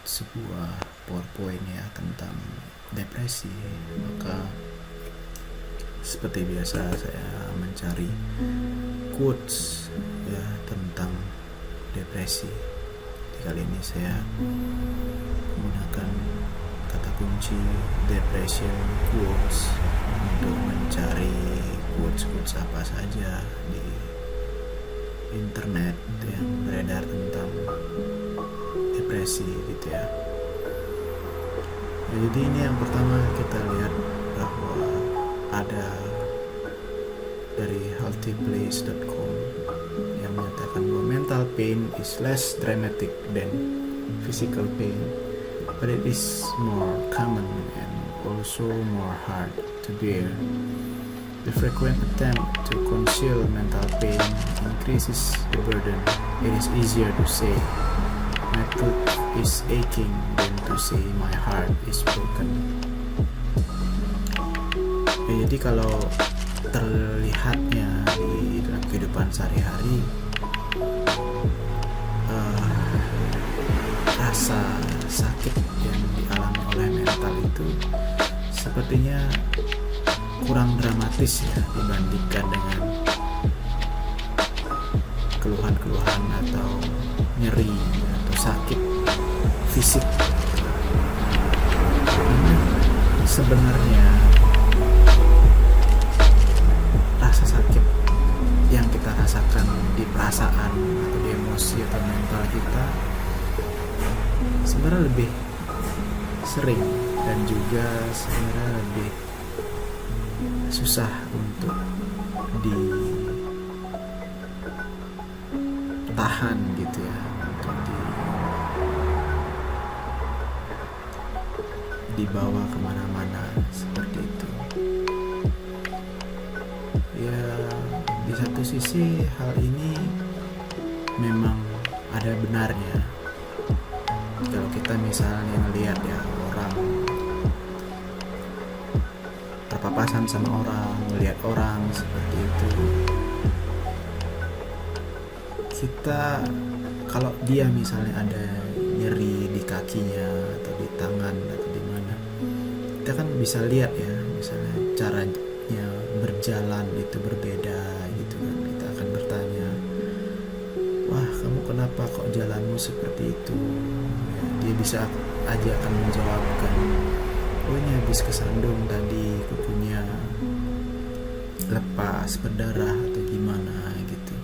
sebuah PowerPoint ya tentang depresi, maka seperti biasa saya mencari quotes ya tentang depresi. Kali ini saya menggunakan kata kunci depression quotes untuk mencari quotes apa saja di internet yang beredar tentang depresi gitu ya. Jadi ini yang pertama kita lihat bahwa ada dari healthyplace.com yang menyatakan bahwa mental pain is less dramatic than physical pain, but it is more common and also more hard to bear. The frequent attempt to conceal mental pain increases the burden. It is easier to say my throat is aching than to say my heart is broken. Ya, jadi kalau terlihatnya di dalam kehidupan sehari-hari, rasa sakit yang dialami oleh mental itu sepertinya kurang dramatis ya dibandingkan dengan keluhan-keluhan atau nyeri atau sakit fisik. Sebenarnya rasa sakit yang kita rasakan di perasaan atau di emosi atau mental kita sebenarnya lebih sering dan juga sebenarnya lebih susah untuk ditahan gitu ya, untuk dibawa kemana-mana seperti itu ya. Di satu sisi hal ini memang ada benarnya. Kalau kita misalnya melihat ya orang terpapasan sama orang, melihat orang seperti itu, kita kalau dia misalnya ada nyeri di kakinya atau di tangan atau di mana, kita kan bisa lihat ya, misalnya caranya berjalan itu berbeda gitu kan. Kita akan bertanya, wah kamu kenapa kok jalanmu seperti itu ya, dia bisa aja akan menjawabkan, oh ini habis kesandung tadi, kukunya lepas berdarah atau gimana gitu.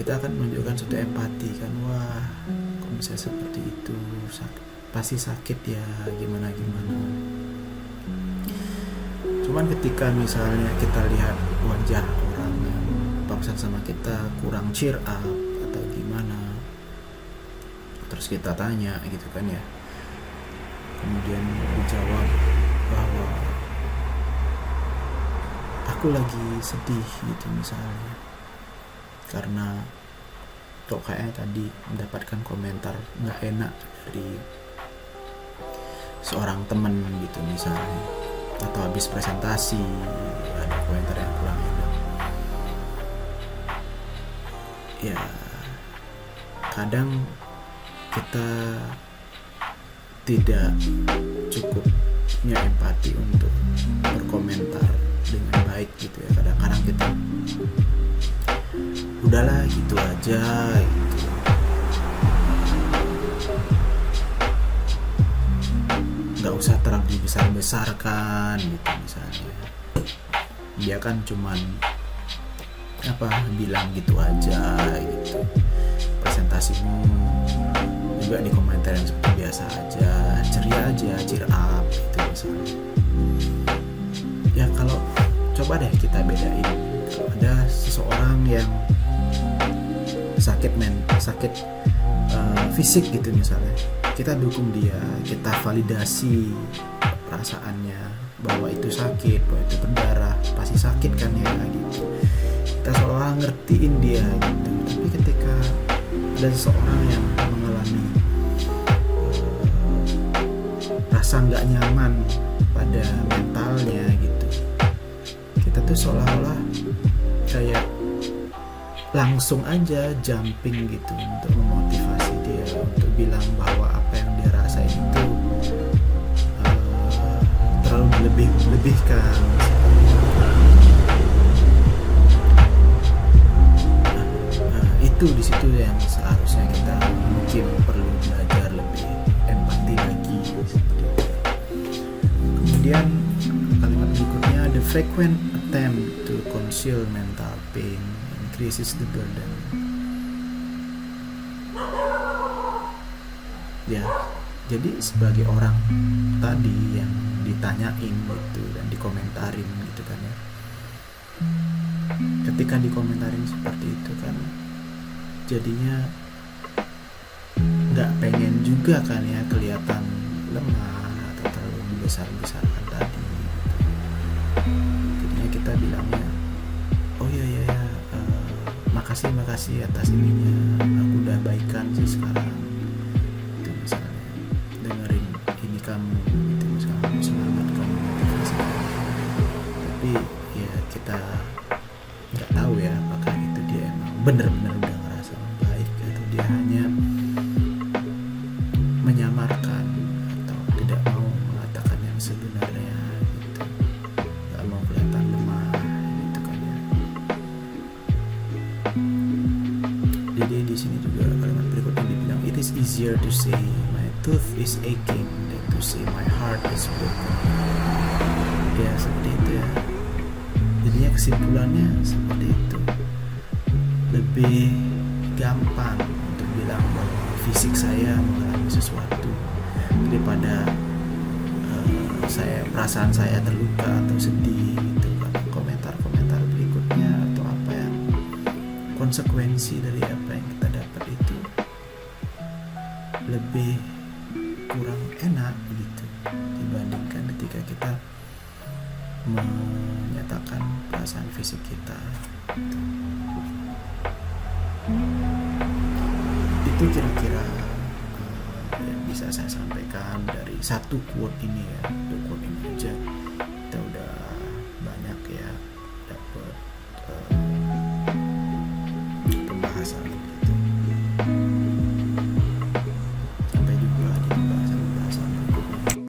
Kita akan menunjukkan suatu empati kan, wah kok bisa seperti itu, pasti sakit ya, gimana. Cuman ketika misalnya kita lihat wajah orang yang papasan sama kita kurang cheer up atau gimana, terus kita tanya gitu kan ya, kemudian dijawab bahwa aku lagi sedih gitu misalnya, karena kok kayaknya tadi mendapatkan komentar nggak enak dari seorang temen gitu misalnya, atau habis presentasi ada komentar yang kurang enak ya. Kadang kita tidak cukupnya empati untuk berkomentar dengan baik gitu ya. Kadang-kadang kita udahlah gitu aja gitu, nggak usah terlalu dibesar-besarkan gitu misalnya. Dia kan cuman bilang gitu aja gitu, presentasimu juga di komentar yang seperti biasa aja, ceria aja, cheer up gitu misalnya. Ya kalau coba deh kita bedain, kalau ada seseorang yang sakit fisik gitu misalnya, kita dukung dia, kita validasi perasaannya bahwa itu sakit, bahwa itu berdarah, pasti sakit kan ya gitu. Kita seolah ngertiin dia gitu. Tapi ketika ada seseorang yang mengalami rasa nggak nyaman pada mentalnya gitu, kita tuh seolah-olah kayak langsung aja jumping gitu untuk memotivasi dia, untuk bilang bahwa apa yang dia frequent attempt to conceal mental pain increases the burden. Ya, jadi sebagai orang tadi yang ditanyain gitu dan dikomentarin gitu kan ya, ketika dikomentarin seperti itu kan jadinya nggak pengen juga kan ya kelihatan lemah atau terlalu membesar-besarkan tadi gitu. Jadinya kita bilangnya, oh iya makasih atas ininya, aku udah baikan sih sekarang, itu misalnya dengerin ini kamu itu misalnya semangat kamu motivasi kamu. Tapi ya kita nggak tahu ya apakah itu dia emang bener-bener udah ngerasa baik atau dia hanya menyamarkan atau tidak mau mengatakan yang sebenarnya gitu, nggak mau kelihatan lemah gitu kan ya. Jadi di sini juga kalimat berikutnya dibilang, it is easier to say my tooth is aching than to say my heart is broken. Ya seperti itu ya. Jadinya kesimpulannya seperti itu, lebih gampang untuk bilang bahwa fisik saya mengalami sesuatu daripada perasaan saya terluka atau sedih gitu kan. Komentar-komentar berikutnya atau apa yang konsekuensi dari apa yang kita dapat itu lebih kurang enak gitu dibandingkan ketika kita menyatakan perasaan fisik kita gitu. Itu kira-kira yang bisa saya sampaikan dari satu quote ini ya, quote ini aja